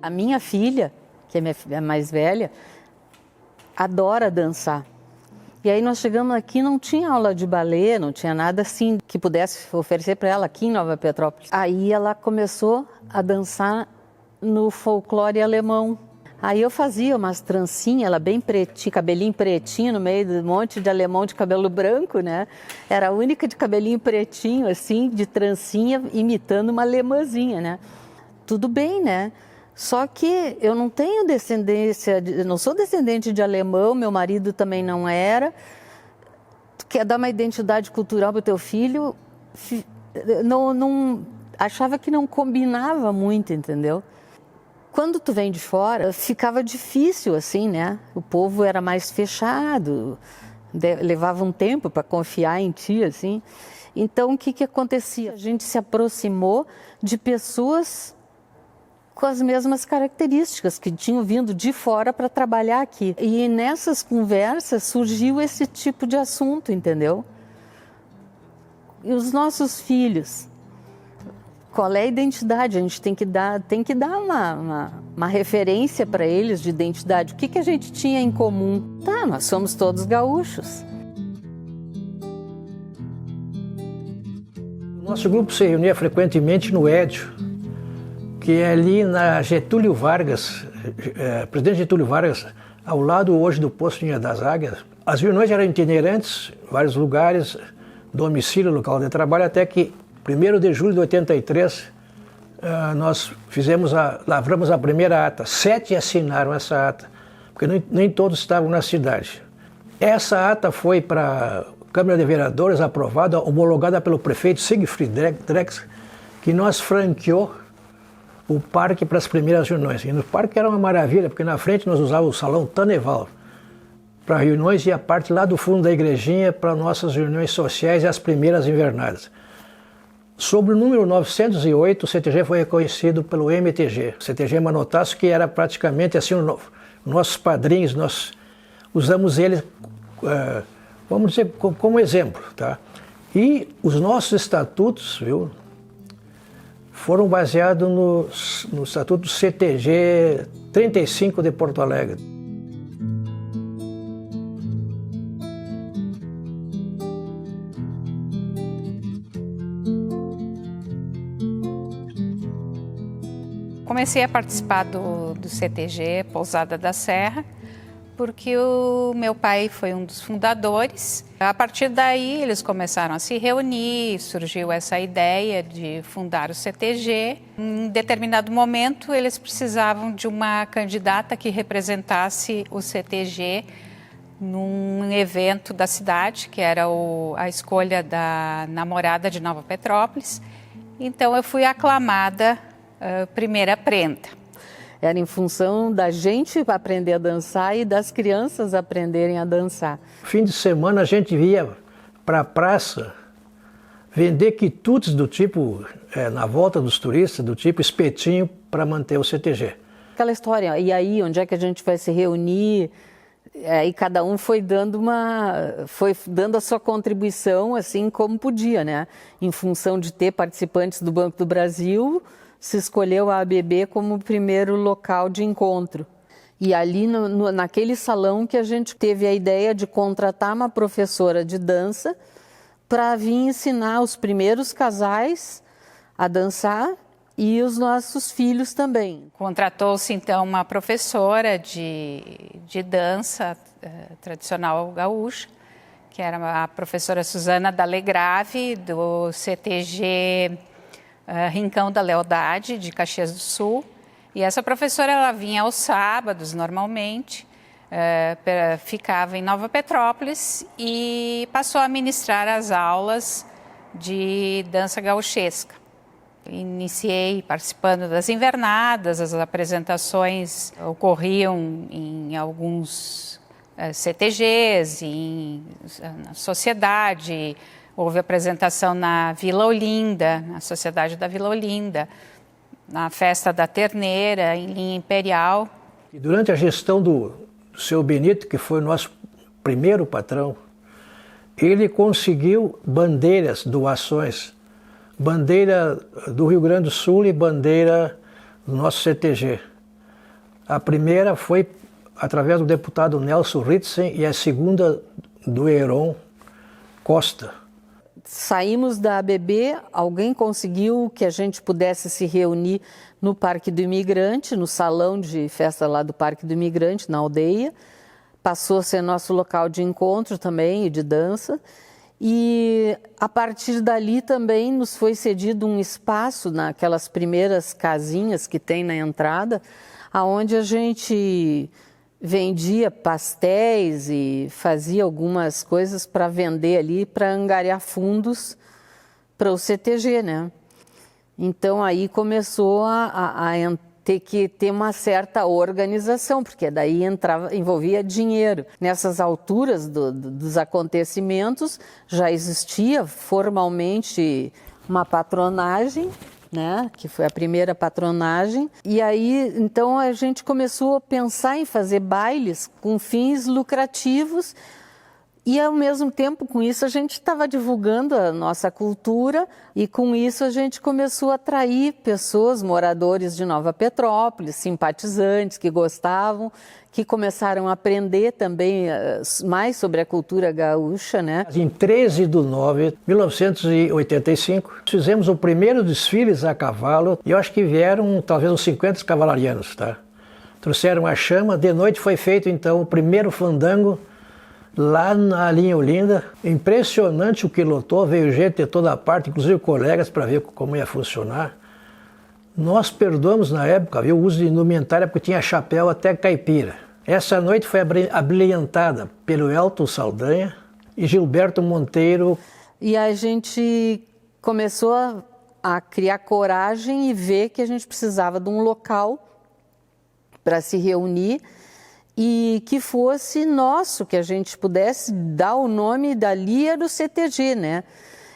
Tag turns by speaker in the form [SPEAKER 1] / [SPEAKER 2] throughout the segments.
[SPEAKER 1] A minha filha, que é minha filha mais velha, adora dançar. E aí nós chegamos aqui, não tinha aula de balé, não tinha nada assim que pudesse oferecer para ela aqui em Nova Petrópolis. Aí ela começou a dançar no folclore alemão. Aí eu fazia umas trancinhas, ela bem pretinha, cabelinho pretinho no meio de um monte de alemão de cabelo branco, né? Era a única de cabelinho pretinho, assim, de trancinha, imitando uma alemãzinha, né? Tudo bem, né? Só que eu não tenho descendência, não sou descendente de alemão, meu marido também não era. Tu quer dar uma identidade cultural para o teu filho? Não, achava que não combinava muito, entendeu? Quando tu vem de fora, ficava difícil assim, né? O povo era mais fechado, levava um tempo para confiar em ti, assim. Então, o que acontecia? A gente se aproximou de pessoas com as mesmas características, que tinham vindo de fora para trabalhar aqui. E nessas conversas surgiu esse tipo de assunto, entendeu? E os nossos filhos, qual é a identidade? A gente tem que dar uma referência para eles de identidade. O que a gente tinha em comum? Tá, nós somos todos gaúchos.
[SPEAKER 2] O nosso grupo se reunia frequentemente no Édio, que é ali na Getúlio Vargas, presidente Getúlio Vargas, ao lado hoje do Posto Linha das Águias. As reuniões eram itinerantes, vários lugares, domicílio, local de trabalho, até que 1º de julho de 83, nós lavramos a primeira ata. 7 assinaram essa ata, porque nem todos estavam na cidade. Essa ata foi para a Câmara de Vereadores, aprovada, homologada pelo prefeito Siegfried Drex, que nós franqueou o parque para as primeiras reuniões. E no parque era uma maravilha, porque na frente nós usávamos o salão Taneval para reuniões e a parte lá do fundo da igrejinha para nossas reuniões sociais e as primeiras invernadas. Sobre o número 908, o CTG foi reconhecido pelo MTG. O CTG Manotaço, que era praticamente assim, nossos padrinhos, nós usamos eles, vamos dizer, como exemplo, tá? E os nossos estatutos, viu, foram baseados no Estatuto do CTG 35 de Porto Alegre.
[SPEAKER 3] Comecei a participar do CTG Pousada da Serra, porque o meu pai foi um dos fundadores. A partir daí, eles começaram a se reunir, surgiu essa ideia de fundar o CTG. Em determinado momento, eles precisavam de uma candidata que representasse o CTG num evento da cidade, que era a escolha da namorada de Nova Petrópolis. Então, eu fui aclamada primeira prenda.
[SPEAKER 1] Era em função da gente aprender a dançar e das crianças aprenderem a dançar.
[SPEAKER 2] Fim de semana a gente ia para a praça vender quitutes do tipo, na volta dos turistas, do tipo espetinho para manter o CTG.
[SPEAKER 1] Aquela história, e aí, onde é que a gente vai se reunir? E cada um foi dando a sua contribuição assim como podia, né? Em função de ter participantes do Banco do Brasil, se escolheu a ABB como o primeiro local de encontro. E ali, naquele salão, que a gente teve a ideia de contratar uma professora de dança para vir ensinar os primeiros casais a dançar e os nossos filhos também.
[SPEAKER 3] Contratou-se, então, uma professora de dança tradicional gaúcha, que era a professora Suzana Dalegrave, do CTG Rincão da Lealdade, de Caxias do Sul. E essa professora, ela vinha aos sábados, normalmente, ficava em Nova Petrópolis e passou a ministrar as aulas de dança gauchesca. Iniciei participando das invernadas, as apresentações ocorriam em alguns CTGs, na sociedade. Houve apresentação na Vila Olinda, na Sociedade da Vila Olinda, na Festa da Terneira, em linha imperial.
[SPEAKER 2] E durante a gestão do seu Benito, que foi o nosso primeiro patrão, ele conseguiu bandeiras, doações, bandeira do Rio Grande do Sul e bandeira do nosso CTG. A primeira foi através do deputado Nelson Ritzen e a segunda do Heron Costa.
[SPEAKER 1] Saímos da ABB, alguém conseguiu que a gente pudesse se reunir no Parque do Imigrante, no salão de festa lá do Parque do Imigrante, na aldeia. Passou a ser nosso local de encontro também e de dança. E a partir dali também nos foi cedido um espaço naquelas primeiras casinhas que tem na entrada, aonde a gente vendia pastéis e fazia algumas coisas para vender ali, para angariar fundos para o CTG, né? Então aí começou a ter que ter uma certa organização, porque daí envolvia dinheiro. Nessas alturas dos acontecimentos já existia formalmente uma patronagem, né, que foi a primeira patronagem, e aí então a gente começou a pensar em fazer bailes com fins lucrativos e ao mesmo tempo com isso a gente estava divulgando a nossa cultura e com isso a gente começou a atrair pessoas, moradores de Nova Petrópolis, simpatizantes que gostavam, que começaram a aprender também mais sobre a cultura gaúcha, né?
[SPEAKER 2] Em 13 de nove de 1985, fizemos o primeiro desfiles a cavalo e eu acho que vieram talvez uns 50 cavalarianos, tá? Trouxeram a chama, de noite foi feito então o primeiro fandango lá na linha Olinda. Impressionante o que lotou, veio gente de toda parte, inclusive colegas, para ver como ia funcionar. Nós perdoamos na época, viu, o uso de indumentária porque tinha chapéu até caipira. Essa noite foi abrilhantada pelo Elton Saldanha e Gilberto Monteiro.
[SPEAKER 1] E a gente começou a criar coragem e ver que a gente precisava de um local para se reunir e que fosse nosso, que a gente pudesse dar o nome dali era o CTG, né?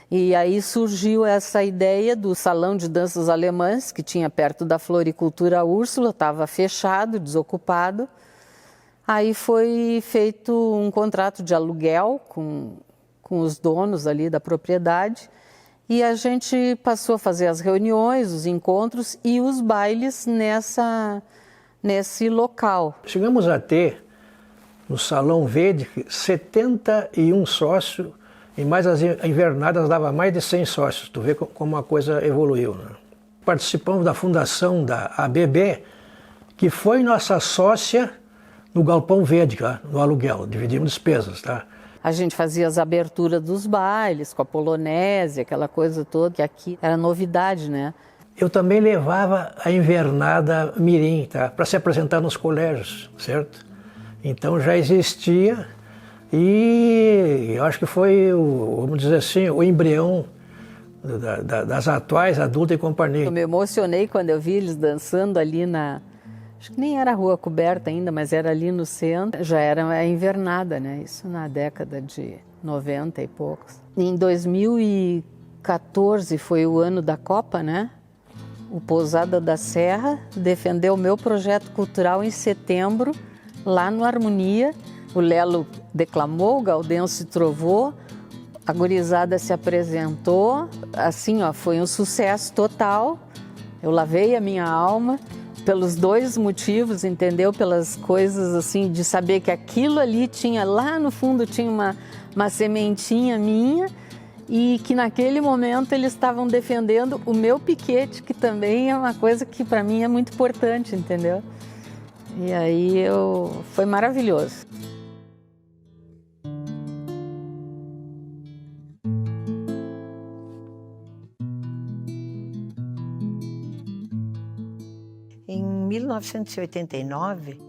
[SPEAKER 1] E aí surgiu essa ideia do Salão de Danças Alemãs, que tinha perto da Floricultura Úrsula, estava fechado, desocupado. Aí foi feito um contrato de aluguel com os donos ali da propriedade e a gente passou a fazer as reuniões, os encontros e os bailes nesse local.
[SPEAKER 2] Chegamos a ter, no Salão Verde, 71 sócios e mais as invernadas dava mais de 100 sócios. Tu vê como a coisa evoluiu, né? Participamos da fundação da ABB, que foi nossa sócia no Galpão Verde, tá? No aluguel, dividimos despesas, tá?
[SPEAKER 1] A gente fazia as aberturas dos bailes com a polonese, aquela coisa toda, que aqui era novidade, né?
[SPEAKER 2] Eu também levava a invernada mirim, tá? Para se apresentar nos colégios, certo? Então já existia e eu acho que foi, vamos dizer assim, o embrião das atuais Adulta e Companhia.
[SPEAKER 1] Eu me emocionei quando eu vi eles dançando ali acho que nem era Rua Coberta ainda, mas era ali no centro. Já era a invernada, né? Isso na década de 90 e poucos. Em 2014 foi o ano da Copa, né? O Pousada da Serra defendeu o meu projeto cultural em setembro, lá no Harmonia. O Lelo declamou, o Gaudêncio trovou, a gurizada se apresentou. Assim, ó, foi um sucesso total. Eu lavei a minha alma pelos dois motivos, entendeu? Pelas coisas assim, de saber que aquilo ali tinha, lá no fundo tinha uma sementinha minha, e que naquele momento eles estavam defendendo o meu piquete, que também é uma coisa que para mim é muito importante, entendeu? E aí foi maravilhoso.
[SPEAKER 4] Em 1989,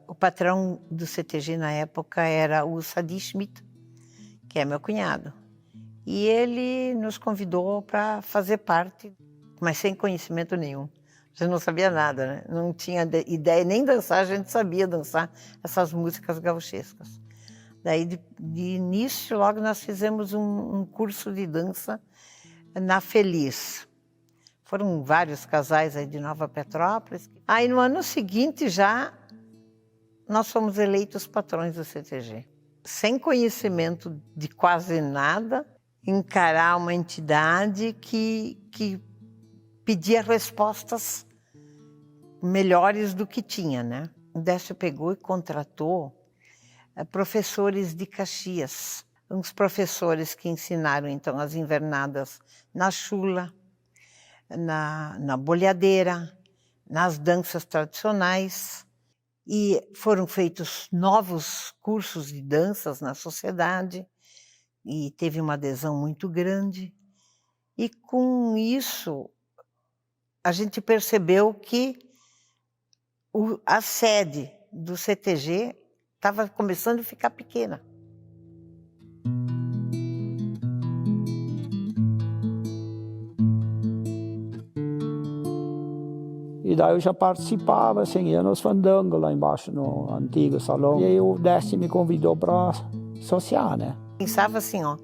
[SPEAKER 4] o patrão do CTG na época era o Sadi Schmidt, que é meu cunhado. E ele nos convidou para fazer parte, mas sem conhecimento nenhum. A gente não sabia nada, né? Não tinha ideia nem dançar, a gente sabia dançar essas músicas gauchescas. Daí, de início, logo nós fizemos um curso de dança na Feliz. Foram vários casais aí de Nova Petrópolis. Aí no ano seguinte já nós fomos eleitos patrões do CTG. Sem conhecimento de quase nada, encarar uma entidade que pedia respostas melhores do que tinha, né? O Décio pegou e contratou professores de Caxias, uns professores que ensinaram então as invernadas na chula, na boleadeira, nas danças tradicionais, e foram feitos novos cursos de danças na sociedade, e teve uma adesão muito grande. E com isso, a gente percebeu que a sede do CTG estava começando a ficar pequena.
[SPEAKER 5] E daí eu já participava, assim, ia nos fandangos lá embaixo no antigo salão. E aí o Décio me convidou para associar, né?
[SPEAKER 4] Pensava assim, ó,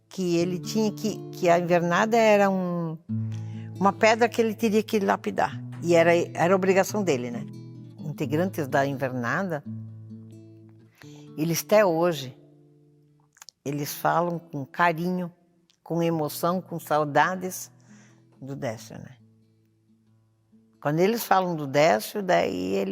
[SPEAKER 4] que ele tinha que a invernada era uma pedra que ele teria que lapidar. E era obrigação dele, né? Integrantes da invernada, eles até hoje, eles falam com carinho, com emoção, com saudades do Décio, né? Quando eles falam do Décio, daí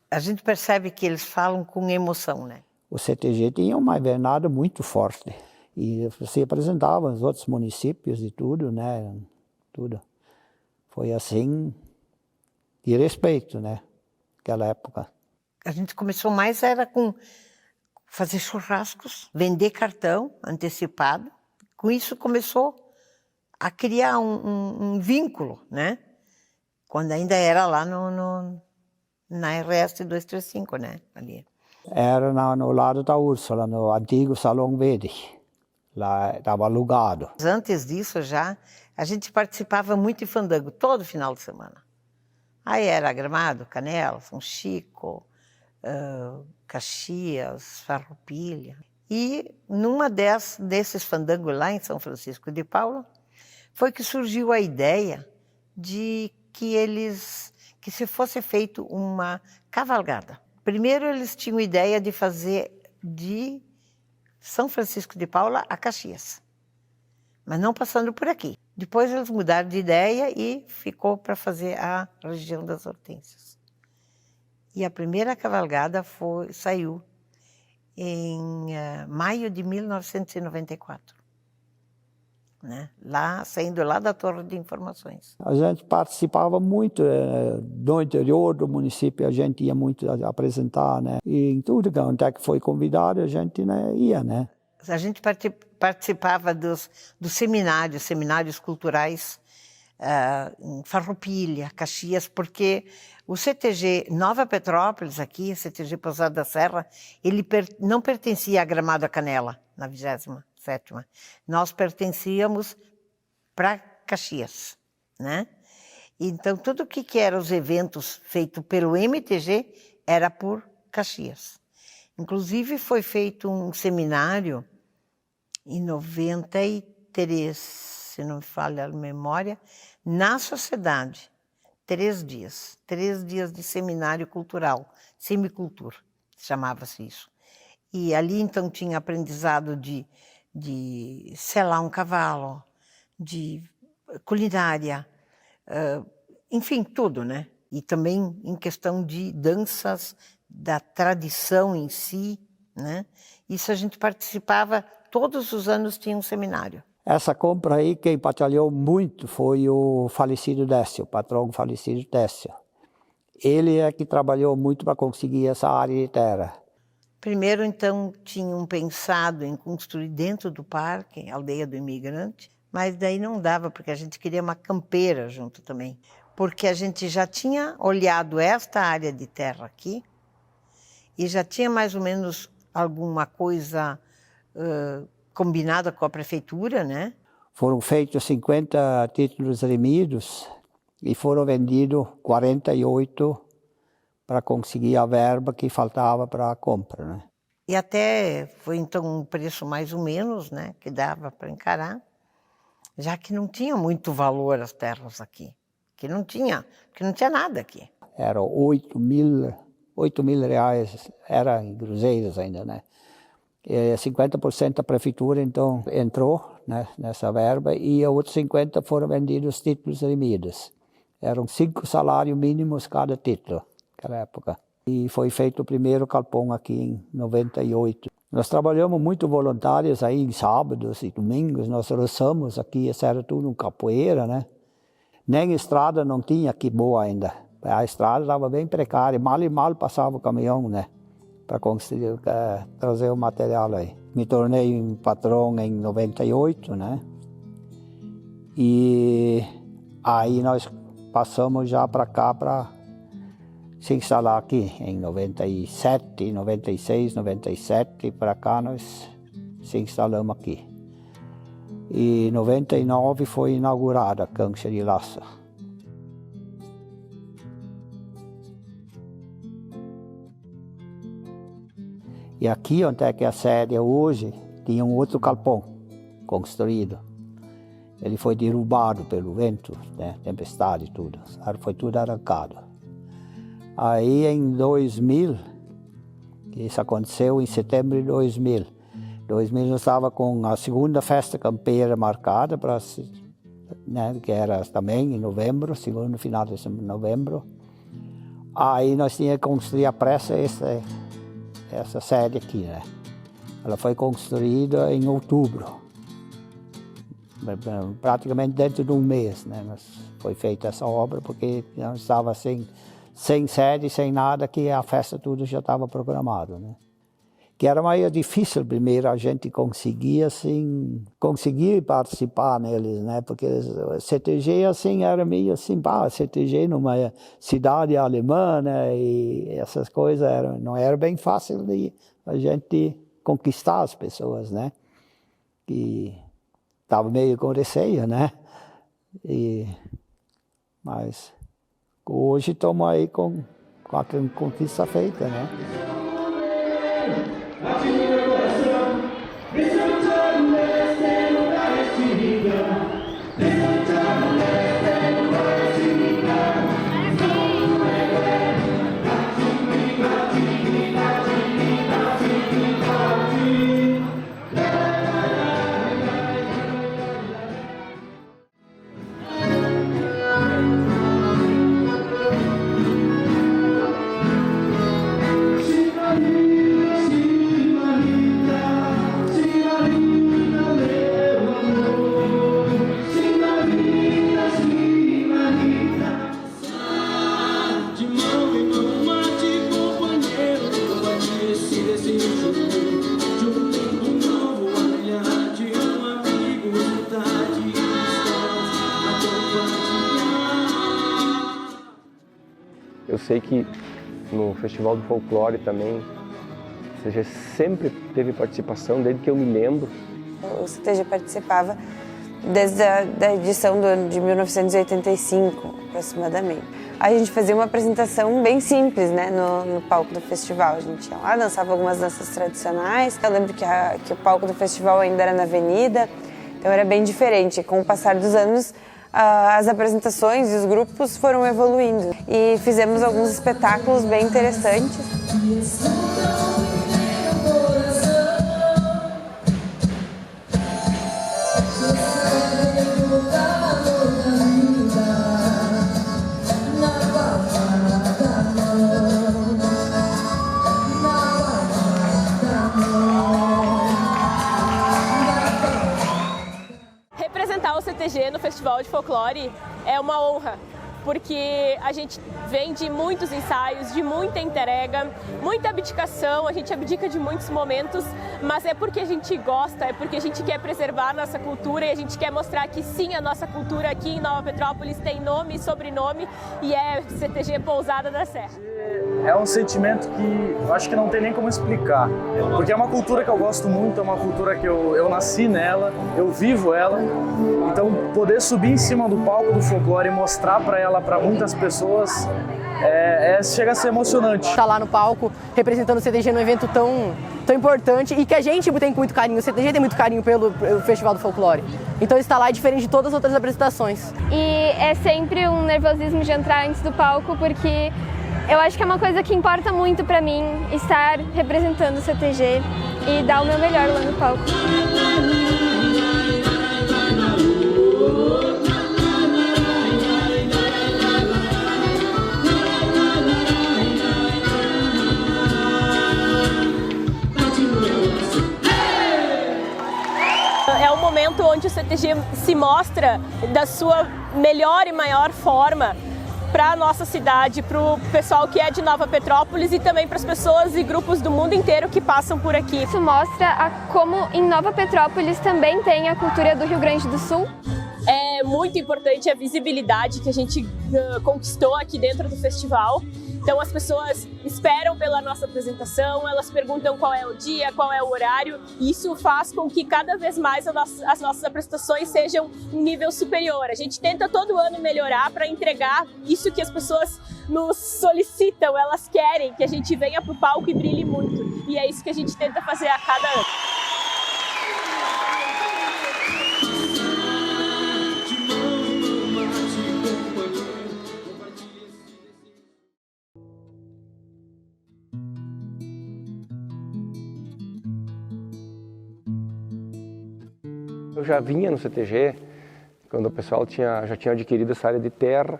[SPEAKER 4] a gente percebe que eles falam com emoção, né?
[SPEAKER 5] O CTG tinha uma invernada muito forte. E se apresentava nos outros municípios e tudo, né? Tudo. Foi assim, de respeito, né? Naquela época.
[SPEAKER 4] A gente começou mais era com fazer churrascos, vender cartão antecipado. Com isso começou a criar um vínculo, né? Quando ainda era lá na RS 235, né? Ali.
[SPEAKER 5] Era no lado da Úrsula, no antigo Salão Verde. Lá estava alugado.
[SPEAKER 4] Antes disso já, a gente participava muito em fandango, todo final de semana. Aí era Gramado, Canela, São Chico, Caxias, Farroupilha. E numa desses fandangos lá em São Francisco de Paula, foi que surgiu a ideia de que se fosse feito uma cavalgada. Primeiro eles tinham ideia de fazer de São Francisco de Paula a Caxias, mas não passando por aqui. Depois eles mudaram de ideia e ficou para fazer a região das Hortênsias. E a primeira cavalgada saiu em maio de 1994. Né? Saindo lá da Torre de Informações.
[SPEAKER 5] A gente participava muito do interior do município, a gente ia muito apresentar, né? E em tudo, onde é que foi convidado, a gente, né, ia, né?
[SPEAKER 4] A gente participava dos seminários culturais em Farroupilha, Caxias, porque o CTG Nova Petrópolis, aqui, o CTG Pousada da Serra, ele não pertencia à Gramado Canela, na 27ª. Nós pertencíamos para Caxias, né? Então, tudo o que eram os eventos feitos pelo MTG era por Caxias. Inclusive, foi feito um seminário em 93, se não me falha a memória, na sociedade. 3 dias. 3 dias de seminário cultural, semicultura, chamava-se isso. E ali, então, tinha aprendizado de selar um cavalo, de culinária, enfim, tudo, né? E também em questão de danças, da tradição em si, né? Isso a gente participava, todos os anos tinha um seminário.
[SPEAKER 5] Essa compra aí, quem batalhou muito foi o falecido Décio, o patrão falecido Décio. Ele é que trabalhou muito para conseguir essa área de terra.
[SPEAKER 4] Primeiro, então, tinham pensado em construir dentro do parque, a Aldeia do Imigrante, mas daí não dava, porque a gente queria uma campeira junto também. Porque a gente já tinha olhado esta área de terra aqui e já tinha mais ou menos alguma coisa combinada com a prefeitura, né?
[SPEAKER 5] Foram feitos 50 títulos remidos e foram vendidos 48 para conseguir a verba que faltava para a compra, né?
[SPEAKER 4] E até foi então um preço mais ou menos, né, que dava para encarar, já que não tinha muito valor as terras aqui, porque não tinha nada aqui.
[SPEAKER 5] Era 8 mil reais, era em cruzeiros ainda, né? E 50% da prefeitura então entrou, né, nessa verba e outros 50 foram vendidos títulos remidos. Eram 5 salários mínimos cada título, naquela época. E foi feito o primeiro galpão aqui em 98. Nós trabalhamos muito voluntários aí em sábados e domingos, nós roçamos aqui, isso era tudo capoeira, né? Nem estrada não tinha aqui boa ainda. A estrada estava bem precária, mal e mal passava o caminhão, né? Para conseguir trazer o material aí. Me tornei um patrão em 98, né? E aí nós passamos já para cá para se instalar aqui em 97, 96, 97, para cá nós se instalamos aqui. E em 99 foi inaugurada a cancha de laço. E aqui onde é que a sede é hoje, tinha um outro galpão construído. Ele foi derrubado pelo vento, né, tempestade e tudo, foi tudo arrancado. Aí em 2000, isso aconteceu em setembro de 2000. 2000 nós estava com a segunda festa campeira marcada, para, né, que era também em novembro, segundo final de novembro. Aí nós tínhamos que construir a pressa essa sede aqui, né? Ela foi construída em outubro, praticamente dentro de um mês, né? Mas foi feita essa obra porque nós estava sem sede, sem nada, que a festa tudo já estava programado, né? Que era meio difícil primeiro a gente conseguir participar neles, né? Porque o CTG assim era meio assim, CTG numa cidade alemã, né? E essas coisas não era bem fácil de a gente conquistar as pessoas, né? Que estava meio com receio, né? Mas hoje estamos aí com a conquista feita, né?
[SPEAKER 6] Eu sei que no Festival do Folclore também, o CTG sempre teve participação, desde que eu me lembro.
[SPEAKER 7] O CTG participava desde a edição de 1985, aproximadamente. A gente fazia uma apresentação bem simples, né, no palco do festival. A gente ia lá, dançava algumas danças tradicionais. Eu lembro que o palco do festival ainda era na avenida, então era bem diferente. Com o passar dos anos, as apresentações e os grupos foram evoluindo e fizemos alguns espetáculos bem interessantes.
[SPEAKER 8] Representar o CTG no Festival de Folclore é uma honra, porque a gente vem de muitos ensaios, de muita entrega, muita abdicação, a gente abdica de muitos momentos, mas é porque a gente gosta, é porque a gente quer preservar a nossa cultura e a gente quer mostrar que sim, a nossa cultura aqui em Nova Petrópolis tem nome e sobrenome e é CTG Pousada da Serra.
[SPEAKER 9] É um sentimento que eu acho que não tem nem como explicar, porque é uma cultura que eu gosto muito, é uma cultura que eu nasci nela, eu vivo ela, então poder subir em cima do palco do folclore e mostrar para ela, para muitas pessoas, chega a ser emocionante.
[SPEAKER 10] Estar lá no palco representando o CTG num evento tão importante e que a gente tem muito carinho, o CTG tem muito carinho pelo Festival do Folclore. Então estar lá é diferente de todas as outras apresentações.
[SPEAKER 11] E é sempre um nervosismo de entrar antes do palco, porque eu acho que é uma coisa que importa muito para mim, estar representando o CTG e dar o meu melhor lá no palco.
[SPEAKER 8] CTG se mostra da sua melhor e maior forma para a nossa cidade, para o pessoal que é de Nova Petrópolis e também para as pessoas e grupos do mundo inteiro que passam por aqui.
[SPEAKER 11] Isso mostra como em Nova Petrópolis também tem a cultura do Rio Grande do Sul.
[SPEAKER 8] É muito importante a visibilidade que a gente conquistou aqui dentro do festival. Então as pessoas esperam pela nossa apresentação, elas perguntam qual é o dia, qual é o horário, e isso faz com que cada vez mais as nossas apresentações sejam um nível superior. A gente tenta todo ano melhorar para entregar isso que as pessoas nos solicitam, elas querem que a gente venha para o palco e brilhe muito. E é isso que a gente tenta fazer a cada ano.
[SPEAKER 6] Eu já vinha no CTG quando o pessoal já tinha adquirido essa área de terra,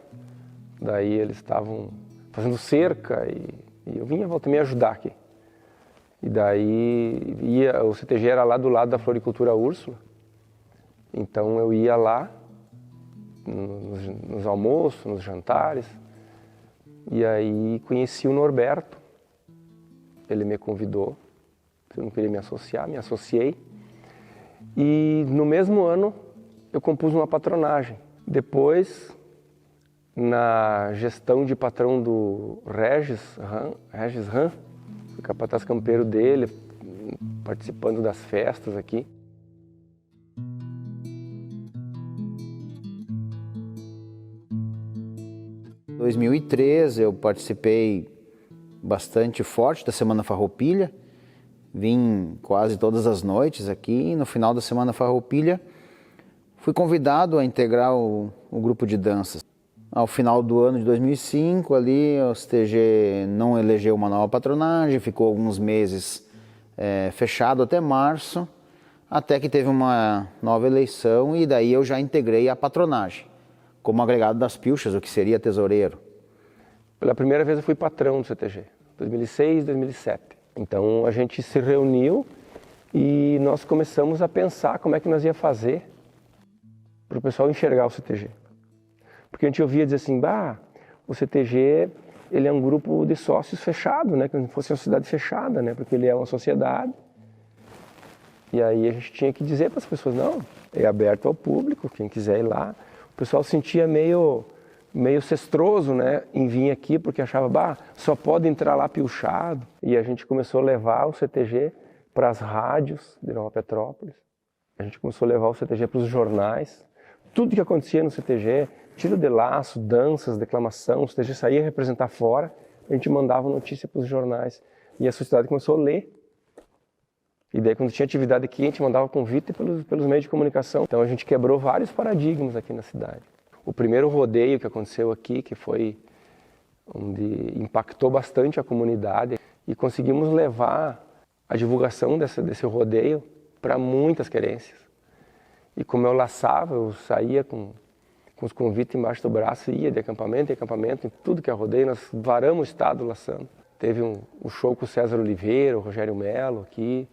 [SPEAKER 6] daí eles estavam fazendo cerca e eu vinha volta e meia ajudar aqui. E daí o CTG era lá do lado da Floricultura Úrsula, então eu ia lá nos almoços, nos jantares, e aí conheci o Norberto, ele me convidou, eu não queria me associar, me associei. E no mesmo ano eu compus uma patronagem. Depois, na gestão de patrão do Regis Ram, o capataz campeiro dele, participando das festas aqui.
[SPEAKER 5] Em 2013 eu participei bastante forte da Semana Farroupilha. Vim quase todas as noites aqui e no final da Semana Farroupilha fui convidado a integrar o grupo de danças. Ao final do ano de 2005, ali o CTG não elegeu uma nova patronagem, ficou alguns meses fechado até março, até que teve uma nova eleição e daí eu já integrei a patronagem, como agregado das pilchas, o que seria tesoureiro.
[SPEAKER 6] Pela primeira vez eu fui patrão do CTG, 2006, 2007. Então a gente se reuniu e nós começamos a pensar como é que nós ia fazer para o pessoal enxergar o CTG. Porque a gente ouvia dizer assim, o CTG ele é um grupo de sócios fechado, né? Que não fosse uma sociedade fechada, né? Porque ele é uma sociedade. E aí a gente tinha que dizer para as pessoas, não, é aberto ao público, quem quiser ir lá. O pessoal sentia meio cestroso, né, em vir aqui, porque achava, só pode entrar lá pilchado. E a gente começou a levar o CTG para as rádios de Nova Petrópolis. A gente começou a levar o CTG para os jornais. Tudo que acontecia no CTG, tiro de laço, danças, declamação, o CTG saía representar fora, a gente mandava notícia para os jornais. E a sociedade começou a ler. E daí, quando tinha atividade aqui, a gente mandava convite pelos meios de comunicação. Então a gente quebrou vários paradigmas aqui na cidade. O primeiro rodeio que aconteceu aqui, que foi onde impactou bastante a comunidade, e conseguimos levar a divulgação desse rodeio para muitas querências. E como eu laçava, eu saía com os convites embaixo do braço, ia de acampamento em acampamento, em tudo que é rodeio, nós varamos o estado laçando. Teve um show com o César Oliveira, o Rogério Melo aqui.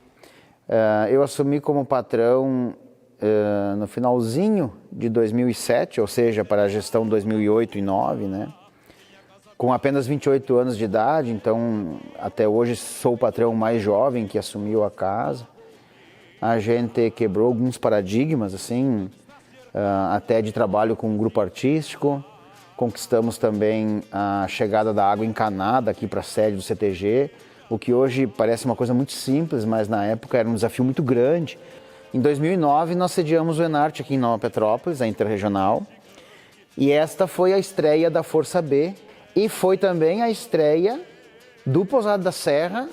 [SPEAKER 5] Eu assumi como patrão no finalzinho de 2007, ou seja, para a gestão 2008 e 2009, né? Com apenas 28 anos de idade, então até hoje sou o patrão mais jovem que assumiu a casa. A gente quebrou alguns paradigmas, assim, até de trabalho com um grupo artístico. Conquistamos também a chegada da água encanada aqui para a sede do CTG, o que hoje parece uma coisa muito simples, mas na época era um desafio muito grande. Em 2009, nós sediamos o Enarte aqui em Nova Petrópolis, a Interregional, e esta foi a estreia da Força B e foi também a estreia do Pousado da Serra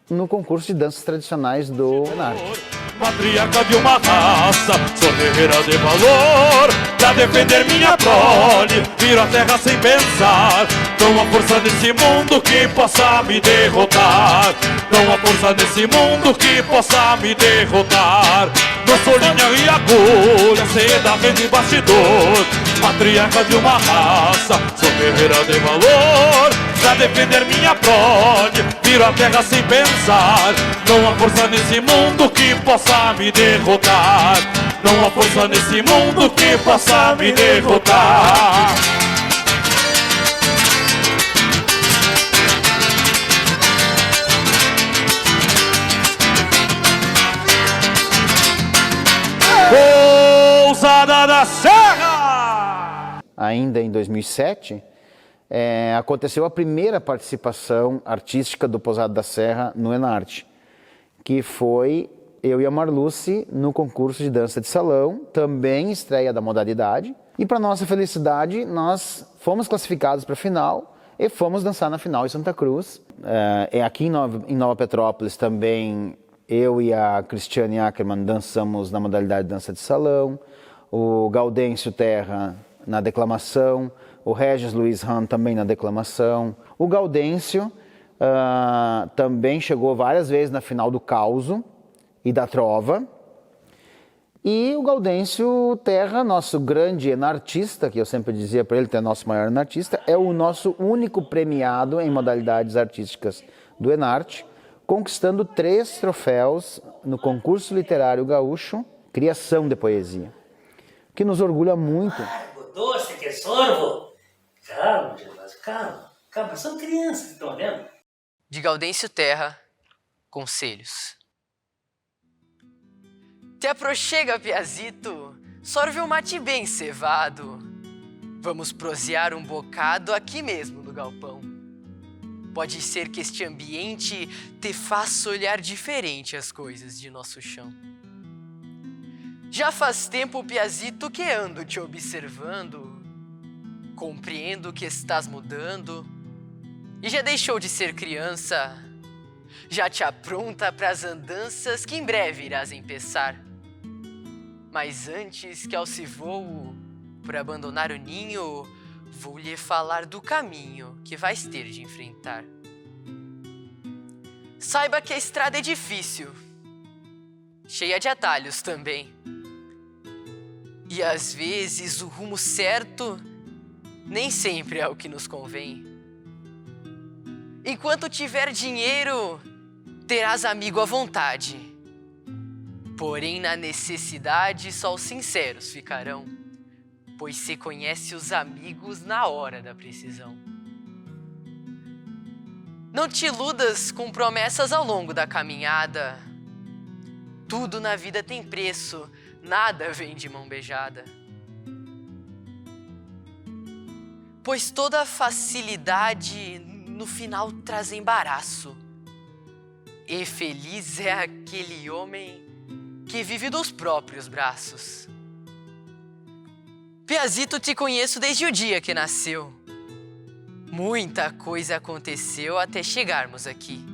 [SPEAKER 5] no concurso de danças tradicionais do Enarte.
[SPEAKER 12] Patriarca de uma raça, sou guerreira de valor, pra defender minha prole, viro a terra sem pensar. Não há força nesse mundo que possa me derrotar. Não há força nesse mundo que possa me derrotar. Não sou linha e agulha, seda, rede e bastidor. Patriarca de uma raça, sou guerreira de valor, pra defender minha prole, viro viro a terra sem pensar. Não há força nesse mundo que possa me derrotar. Não há força nesse mundo que possa me derrotar. Pousada da Serra!
[SPEAKER 13] Ainda em 2007, aconteceu a primeira participação artística do Pousada da Serra no Enarte, que foi eu e a Marluce no concurso de dança de salão, também estreia da modalidade. E para nossa felicidade, nós fomos classificados para a final e fomos dançar na final em Santa Cruz. Aqui em Nova Petrópolis também eu e a Cristiane Ackermann dançamos na modalidade de dança de salão, o Gaudêncio Terra na declamação, o Regis Luiz Hahn também na declamação. O Gaudêncio também chegou várias vezes na final do Causo e da Trova. E o Gaudêncio Terra, nosso grande enartista, que eu sempre dizia para ele que é nosso maior enartista, é o nosso único premiado em modalidades artísticas do Enarte, conquistando 3 troféus no concurso literário gaúcho, Criação de Poesia, que nos orgulha muito.
[SPEAKER 14] Doce que é sorvo. Calma, Gervásio, calma, são crianças que estão vendo.
[SPEAKER 10] De Gaudêncio Terra, conselhos. Te aproxega, Piazito, sorve um mate bem cevado. Vamos prosear um bocado aqui mesmo no galpão. Pode ser que este ambiente te faça olhar diferente as coisas de nosso chão. Já faz tempo, Piazito, que ando te observando. Compreendo que estás mudando e já deixou de ser criança. Já te apronta pras andanças que em breve irás empeçar. Mas antes que ao se voo por abandonar o ninho, vou lhe falar do caminho que vais ter de enfrentar. Saiba que a estrada é difícil, cheia de atalhos também. E às vezes o rumo certo nem sempre é o que nos convém. Enquanto tiver dinheiro, terás amigo à vontade. Porém, na necessidade, só os sinceros ficarão, pois se conhece os amigos na hora da precisão. Não te iludas com promessas ao longo da caminhada. Tudo na vida tem preço, nada vem de mão beijada. Pois toda facilidade no final traz embaraço. E feliz é aquele homem que vive dos próprios braços. Piazito, te conheço desde o dia que nasceu. Muita coisa aconteceu até chegarmos aqui.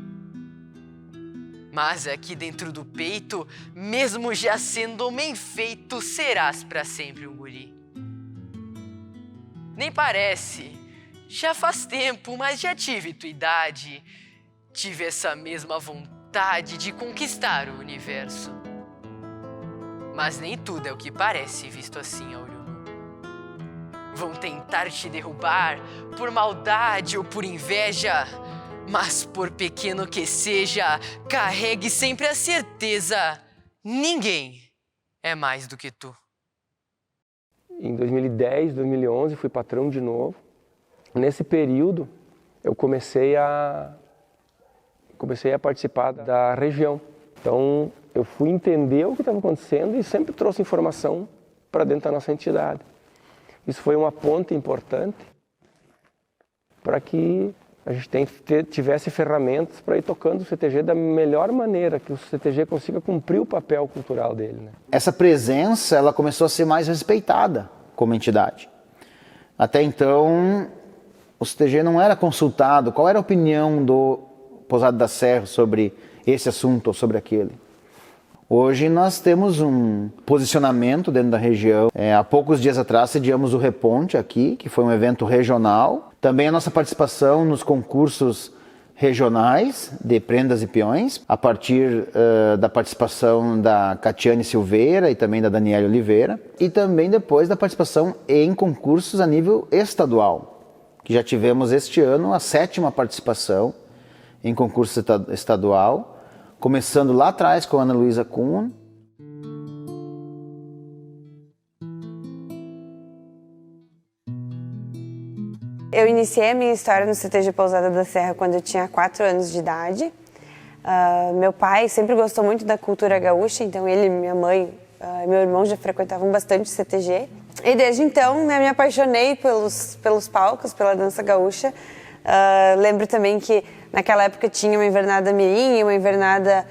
[SPEAKER 10] Mas aqui dentro do peito, mesmo já sendo homem feito, serás pra sempre um guri. Nem parece, já faz tempo, mas já tive tua idade. Tive essa mesma vontade de conquistar o universo. Mas nem tudo é o que parece visto assim a olho nu. Vão tentar te derrubar por maldade ou por inveja, mas por pequeno que seja, carregue sempre a certeza: ninguém é mais do que tu.
[SPEAKER 6] Em 2010, 2011, fui patrão de novo. Nesse período, eu comecei a participar da região. Então, eu fui entender o que estava acontecendo e sempre trouxe informação para dentro da nossa entidade. Isso foi uma ponte importante para que a gente tivesse ferramentas para ir tocando o CTG da melhor maneira, que o CTG consiga cumprir o papel cultural dele, né?
[SPEAKER 13] Essa presença, ela começou a ser mais respeitada como entidade. Até então, o CTG não era consultado. Qual era a opinião do Pousada da Serra sobre esse assunto ou sobre aquele? Hoje nós temos um posicionamento dentro da região. Há poucos dias atrás sediamos o Reponte aqui, que foi um evento regional. Também a nossa participação nos concursos regionais de prendas e peões, a partir da participação da Catiane Silveira e também da Daniela Oliveira. E também depois da participação em concursos a nível estadual, que já tivemos este ano a 7ª participação em concurso estadual, começando lá atrás com a Ana Luísa Kuhn.
[SPEAKER 7] Eu iniciei a minha história no CTG Pousada da Serra quando eu tinha 4 anos de idade. Meu pai sempre gostou muito da cultura gaúcha, então ele, minha mãe e meu irmão já frequentavam bastante o CTG. E desde então, né, me apaixonei pelos palcos, pela dança gaúcha. Lembro também que naquela época tinha uma invernada mirim e uma invernada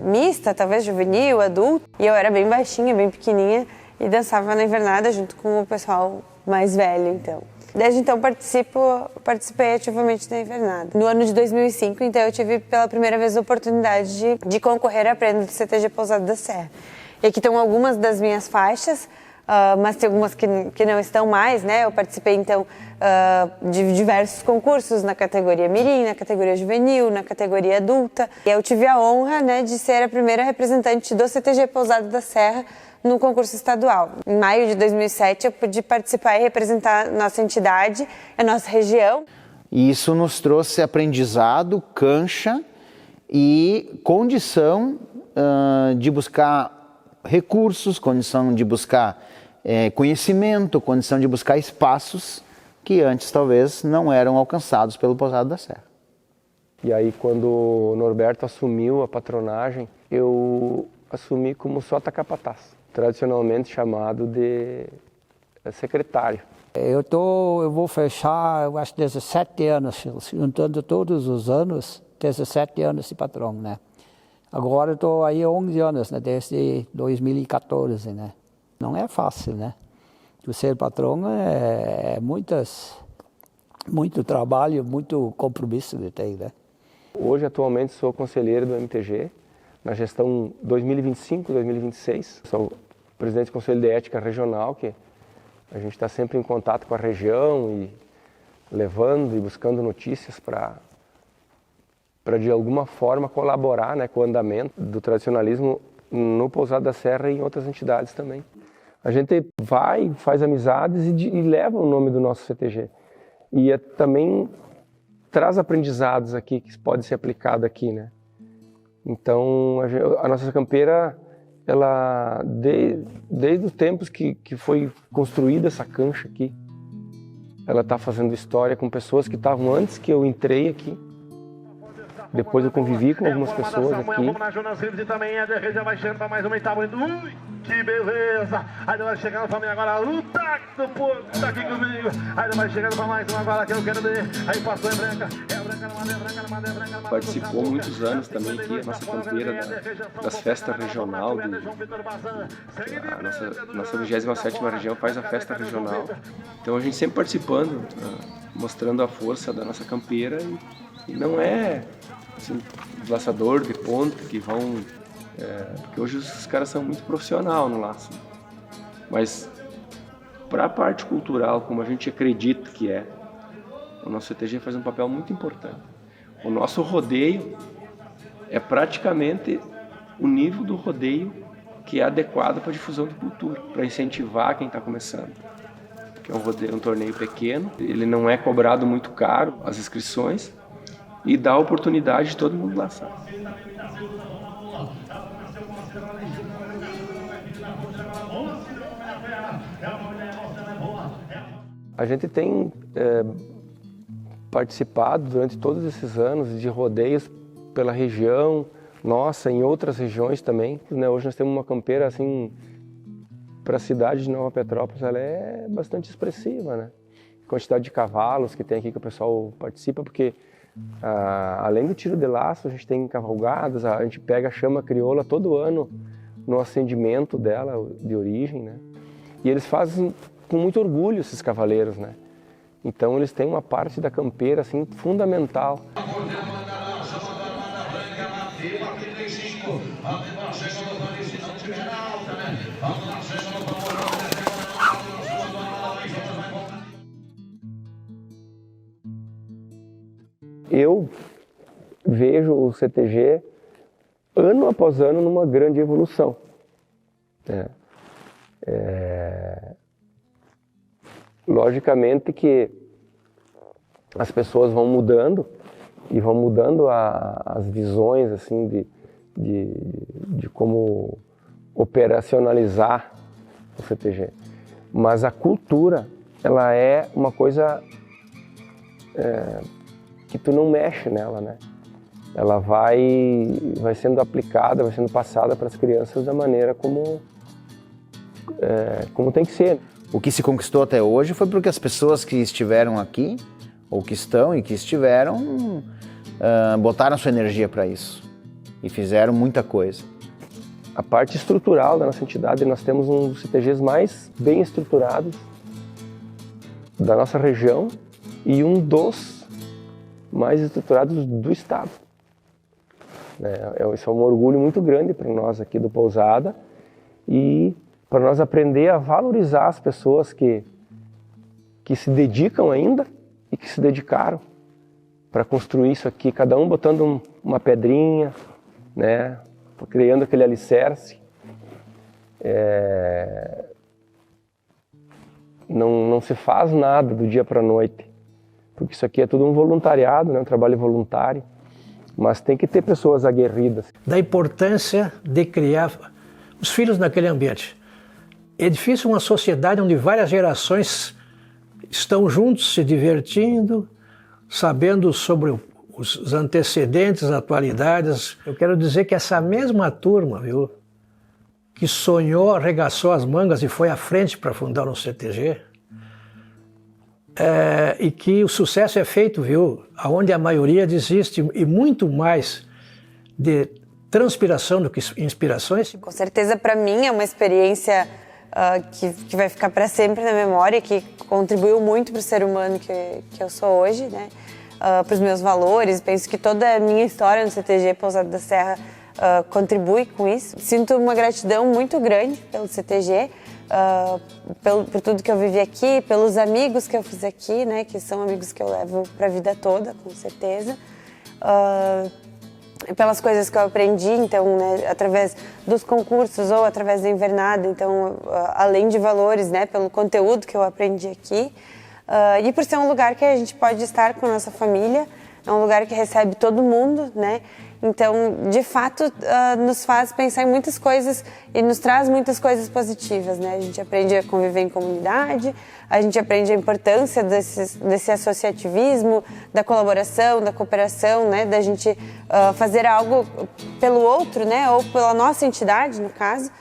[SPEAKER 7] mista, talvez juvenil, adulto. E eu era bem baixinha, bem pequenininha e dançava na invernada junto com o pessoal mais velho, então. Desde então participei ativamente da invernada. No ano de 2005, então, eu tive pela primeira vez a oportunidade de concorrer à prêmio do CTG Pousada da Serra. E aqui estão algumas das minhas faixas, mas tem algumas que não estão mais, né? Eu participei, então, de diversos concursos na categoria mirim, na categoria juvenil, na categoria adulta. E eu tive a honra, né, de ser a primeira representante do CTG Pousada da Serra no concurso estadual. Em maio de 2007, eu pude participar e representar nossa entidade, a nossa região.
[SPEAKER 13] E isso nos trouxe aprendizado, cancha e condição de buscar recursos, condição de buscar conhecimento, condição de buscar espaços que antes talvez não eram alcançados pelo Pousada da Serra.
[SPEAKER 6] E aí, quando o Norberto assumiu a patronagem, eu assumi como sota capataz, tradicionalmente chamado de secretário.
[SPEAKER 5] Eu vou fechar, eu acho, 17 anos, juntando todos os anos, 17 anos de patrão, né? Agora eu estou aí 11 anos, né? Desde 2014, né? Não é fácil, né? O ser patrão é muito trabalho, muito compromisso de ter, né?
[SPEAKER 6] Hoje, atualmente, sou conselheiro do MTG, na gestão 2025-2026. Sou presidente do Conselho de Ética Regional, que a gente está sempre em contato com a região e levando e buscando notícias para de alguma forma colaborar, né, com o andamento do tradicionalismo no Pousada da Serra e em outras entidades também. A gente vai, faz amizades e leva o nome do nosso CTG. E também traz aprendizados aqui que pode ser aplicado aqui, né? Então, a nossa campeira, ela, desde os tempos que foi construída essa cancha aqui, ela está fazendo história com pessoas que estavam antes que eu entrei aqui. Depois eu convivi com algumas pessoas aqui.
[SPEAKER 12] Vamos na Jonas Rives e também a DRG já vai chegando para mais uma etapa. Ui, que beleza! Aí vai chegando para mim agora, luta do Porto, tá aqui comigo. Aí vai chegando para mais uma agora que eu quero ver. Aí passou em branca,
[SPEAKER 6] Participou muitos anos também aqui, a nossa campeira das festas regional. A nossa 27ª região faz a festa regional. Então a gente sempre participando, mostrando a força da nossa campeira e não é assim, laçador de ponta que vão... porque hoje os caras são muito profissional no laço. Mas para a parte cultural, como a gente acredita que é, o nosso CTG faz um papel muito importante. O nosso rodeio é praticamente o nível do rodeio que é adequado para a difusão de cultura, para incentivar quem está começando. Que é um torneio pequeno, ele não é cobrado muito caro, as inscrições, e dá a oportunidade de todo mundo laçar. A gente tem participado durante todos esses anos de rodeios pela região, nossa, em outras regiões também. Hoje nós temos uma campeira assim, para a cidade de Nova Petrópolis, ela é bastante expressiva, né? A quantidade de cavalos que tem aqui que o pessoal participa, porque além do tiro de laço, a gente tem cavalgadas, a gente pega a chama crioula todo ano no acendimento dela de origem, né? E eles fazem com muito orgulho esses cavaleiros, né? Então eles têm uma parte da campeira assim fundamental. Eu vejo o CTG ano após ano numa grande evolução. Logicamente que as pessoas vão mudando e vão mudando as visões assim de como operacionalizar o CTG. Mas a cultura, ela é uma coisa que tu não mexe nela, né? Ela vai sendo aplicada, vai sendo passada para as crianças da maneira como tem que ser.
[SPEAKER 13] O que se conquistou até hoje foi porque as pessoas que estiveram aqui, ou que estão e que estiveram, botaram sua energia para isso e fizeram muita coisa.
[SPEAKER 6] A parte estrutural da nossa entidade, nós temos um dos CTGs mais bem estruturados da nossa região e um dos mais estruturados do estado. Isso é um orgulho muito grande para nós aqui do Pousada e para nós aprender a valorizar as pessoas que se dedicam ainda e que se dedicaram para construir isso aqui, cada um botando uma pedrinha, né, criando aquele alicerce. Não se faz nada do dia para a noite, porque isso aqui é tudo um voluntariado, né, um trabalho voluntário, mas tem que ter pessoas aguerridas.
[SPEAKER 2] Da importância de criar os filhos naquele ambiente. É difícil uma sociedade onde várias gerações estão juntos, se divertindo, sabendo sobre os antecedentes, as atualidades. Eu quero dizer que essa mesma turma, viu, que sonhou, arregaçou as mangas e foi à frente para fundar um CTG, e que o sucesso é feito, viu, onde a maioria desiste, e muito mais de transpiração do que inspirações.
[SPEAKER 7] Com certeza, para mim, é uma experiência que vai ficar para sempre na memória, que contribuiu muito para o ser humano que eu sou hoje, né? Para os meus valores. Penso que toda a minha história no CTG Pousada da Serra contribui com isso. Sinto uma gratidão muito grande pelo CTG, por tudo que eu vivi aqui, pelos amigos que eu fiz aqui, né? Que são amigos que eu levo para a vida toda, com certeza. Pelas coisas que eu aprendi, então, né, através dos concursos ou através da invernada, então, além de valores, né, pelo conteúdo que eu aprendi aqui, e por ser um lugar que a gente pode estar com a nossa família, é um lugar que recebe todo mundo, né, então, de fato, nos faz pensar em muitas coisas e nos traz muitas coisas positivas, né, a gente aprende a conviver em comunidade, a gente aprende a importância desse associativismo, da colaboração, da cooperação, né, da gente fazer algo pelo outro, né, ou pela nossa entidade, no caso.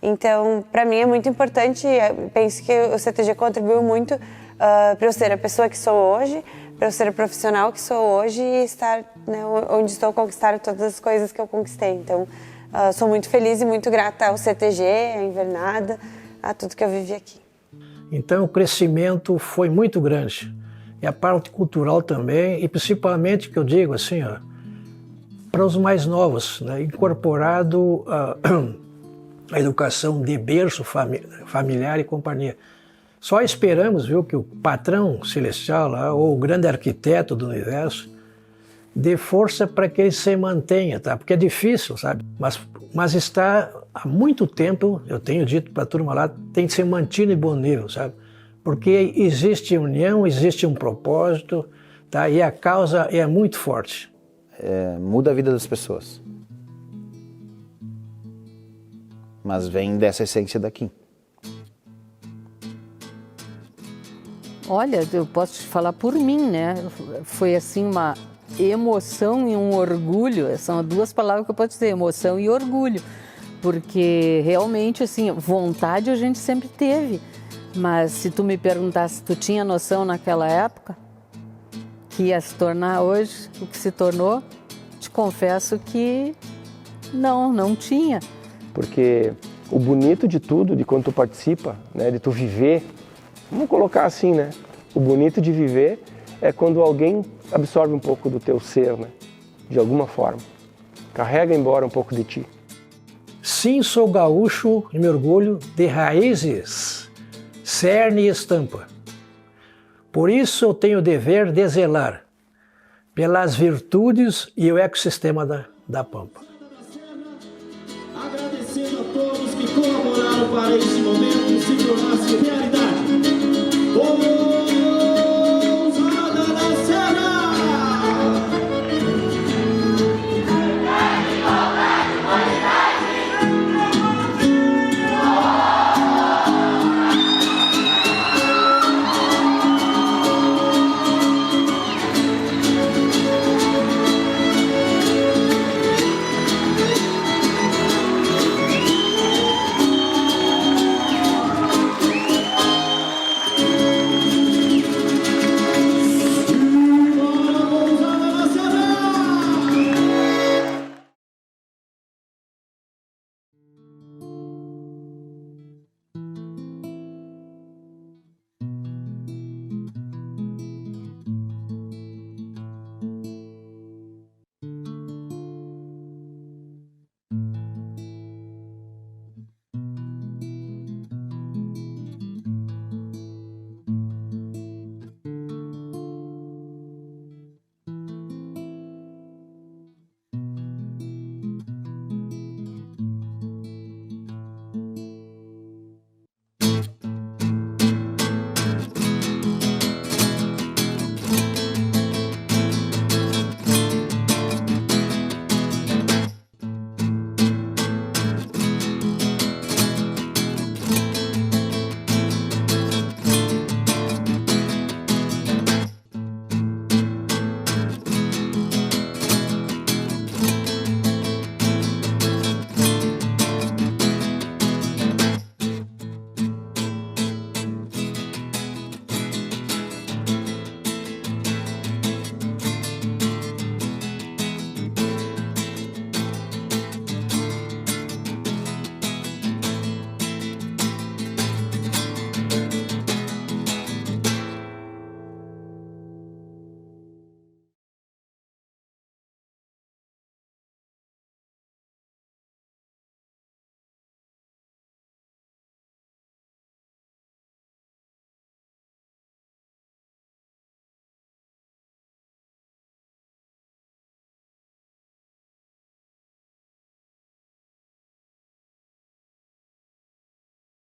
[SPEAKER 7] Então, para mim é muito importante, penso que o CTG contribuiu muito para eu ser a pessoa que sou hoje, para eu ser a profissional que sou hoje e estar, né, onde estou, conquistar todas as coisas que eu conquistei. Então, sou muito feliz e muito grata ao CTG, à invernada, a tudo que eu vivi aqui.
[SPEAKER 2] Então o crescimento foi muito grande. E a parte cultural também, e principalmente, que eu digo assim, para os mais novos, né, incorporado a educação de berço familiar e companhia. Só esperamos, viu, que o patrão celestial lá, ou o grande arquiteto do universo, dê força para que ele se mantenha, tá? Porque é difícil, sabe? Mas está há muito tempo, eu tenho dito para a turma lá, tem que ser mantido em bom nível, sabe? Porque existe união, existe um propósito, tá? E a causa é muito forte.
[SPEAKER 13] Muda a vida das pessoas. Mas vem dessa essência daqui.
[SPEAKER 1] Olha, eu posso te falar por mim, né? Foi assim uma emoção e um orgulho, são duas palavras que eu posso dizer, emoção e orgulho, porque realmente, assim, vontade a gente sempre teve, mas se tu me perguntasse, tu tinha noção naquela época que ia se tornar hoje o que se tornou, te confesso que não tinha.
[SPEAKER 6] Porque o bonito de tudo, de quando tu participa, né, de tu viver, vamos colocar assim, né? O bonito de viver é quando alguém absorve um pouco do teu ser, né? De alguma forma. Carrega embora um pouco de ti.
[SPEAKER 2] Sim, sou gaúcho e me orgulho de raízes, cerne e estampa. Por isso eu tenho o dever de zelar pelas virtudes e o ecossistema da Pampa.
[SPEAKER 15] Agradecendo a todos que colaboraram para este momento se tornar realidade.